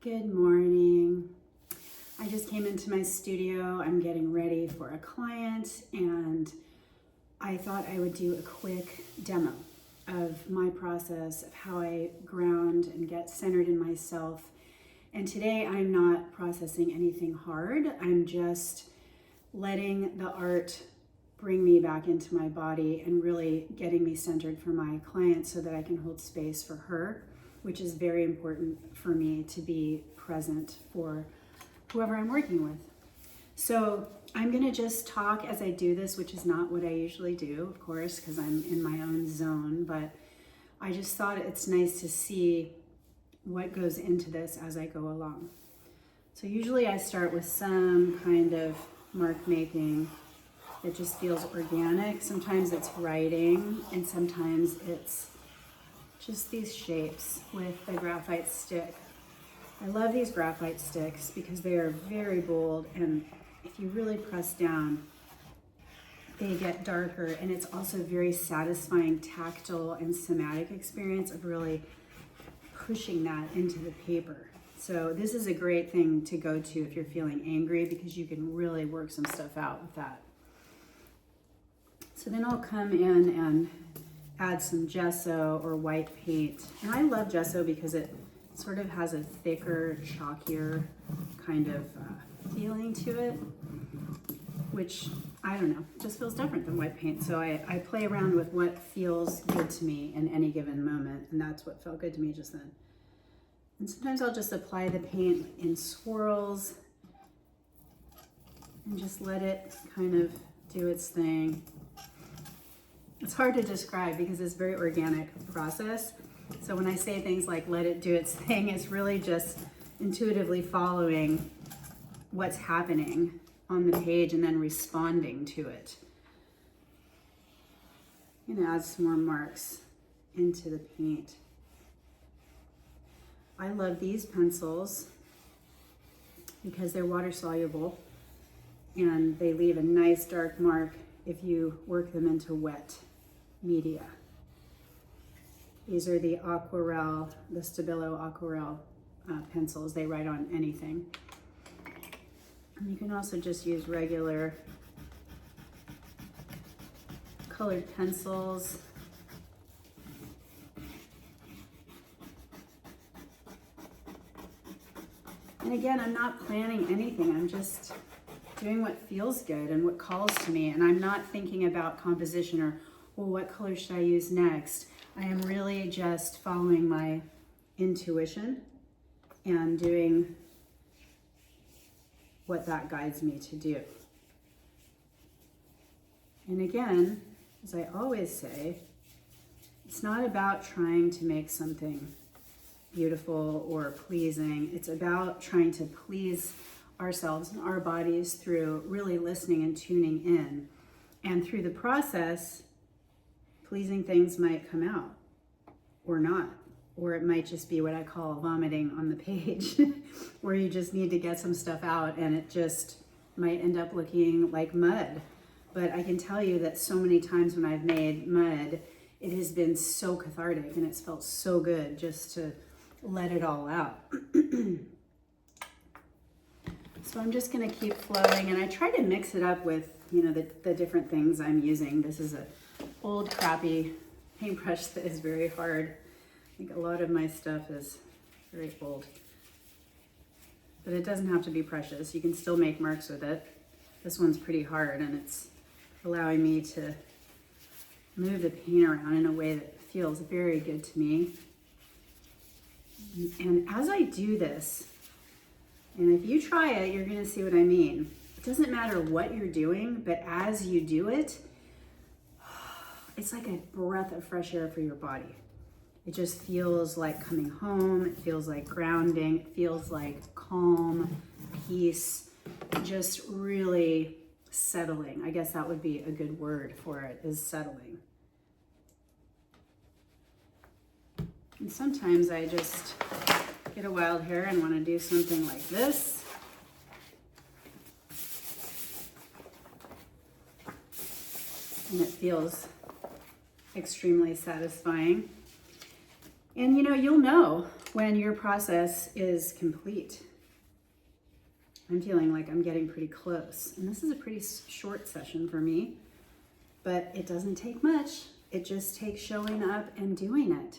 Good morning. I just came into my studio. I'm getting ready for a client and I thought I would do a quick demo of my process of how I ground and get centered in myself. And today I'm not processing anything hard. I'm just letting the art bring me back into my body and really getting me centered for my client so that I can hold space for her, which is very important for me to be present for whoever I'm working with. So I'm gonna just talk as I do this, which is not what I usually do, of course, because I'm in my own zone, but I just thought it's nice to see what goes into this as I go along. So usually I start with some kind of mark making that just feels organic. Sometimes it's writing and sometimes it's just these shapes with the graphite stick. I love these graphite sticks because they are very bold, and if you really press down, they get darker, and it's also a very satisfying tactile and somatic experience of really pushing that into the paper. So this is a great thing to go to if you're feeling angry because you can really work some stuff out with that. So then I'll come in and add some gesso or white paint. And I love gesso because it sort of has a thicker, chalkier kind of feeling to it, which, I don't know, just feels different than white paint. So I play around with what feels good to me in any given moment, and that's what felt good to me just then. And sometimes I'll just apply the paint in swirls and just let it kind of do its thing. It's hard to describe because it's a very organic process. So when I say things like let it do its thing, it's really just intuitively following what's happening on the page and then responding to it. I'm gonna add some more marks into the paint. I love these pencils because they're water soluble and they leave a nice dark mark if you work them into wet media. These are the Aquarel, the Stabilo Aquarel pencils. They write on anything. And you can also just use regular colored pencils. And again, I'm not planning anything. I'm just doing what feels good and what calls to me. And I'm not thinking about composition or, well, what color should I use next? I am really just following my intuition and doing what that guides me to do. And again, as I always say, it's not about trying to make something beautiful or pleasing. It's about trying to please ourselves and our bodies through really listening and tuning in. And through the process, pleasing things might come out or not, or it might just be what I call vomiting on the page, where you just need to get some stuff out and it just might end up looking like mud. But I can tell you that so many times when I've made mud, it has been so cathartic and it's felt so good just to let it all out. So I'm just gonna keep flowing, and I try to mix it up with, the different things I'm using. This is a old crappy paintbrush that is very hard. I think a lot of my stuff is very old. But it doesn't have to be precious. You can still make marks with it. This one's pretty hard, and it's allowing me to move the paint around in a way that feels very good to me. And as I do this, and if you try it, you're gonna see what I mean. It doesn't matter what you're doing, but as you do it, it's like a breath of fresh air for your body. It just feels like coming home. It feels like grounding. It feels like calm, peace, just really settling. I guess that would be a good word for it, is settling. And sometimes I just get a wild hair and want to do something like this. And it feels extremely satisfying. And you'll know when your process is complete. I'm feeling like I'm getting pretty close. And this is a pretty short session for me, but it doesn't take much. It just takes showing up and doing it.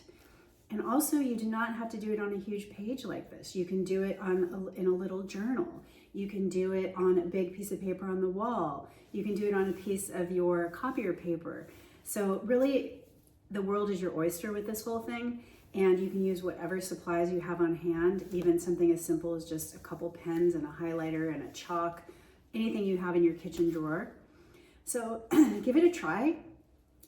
And also, you do not have to do it on a huge page like this. You can do it in a little journal. You can do it on a big piece of paper on the wall. You can do it on a piece of your copier paper. So really, the world is your oyster with this whole thing. And you can use whatever supplies you have on hand, even something as simple as just a couple pens and a highlighter and a chalk, anything you have in your kitchen drawer. So give it a try.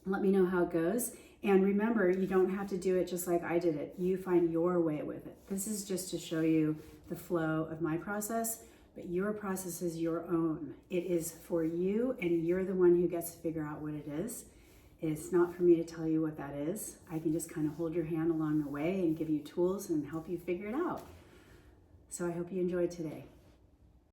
Let me know how it goes. And remember, you don't have to do it just like I did it. You find your way with it. This is just to show you the flow of my process, but your process is your own. It is for you, and you're the one who gets to figure out what it is. It's not for me to tell you what that is. I can just kind of hold your hand along the way and give you tools and help you figure it out. So I hope you enjoyed today.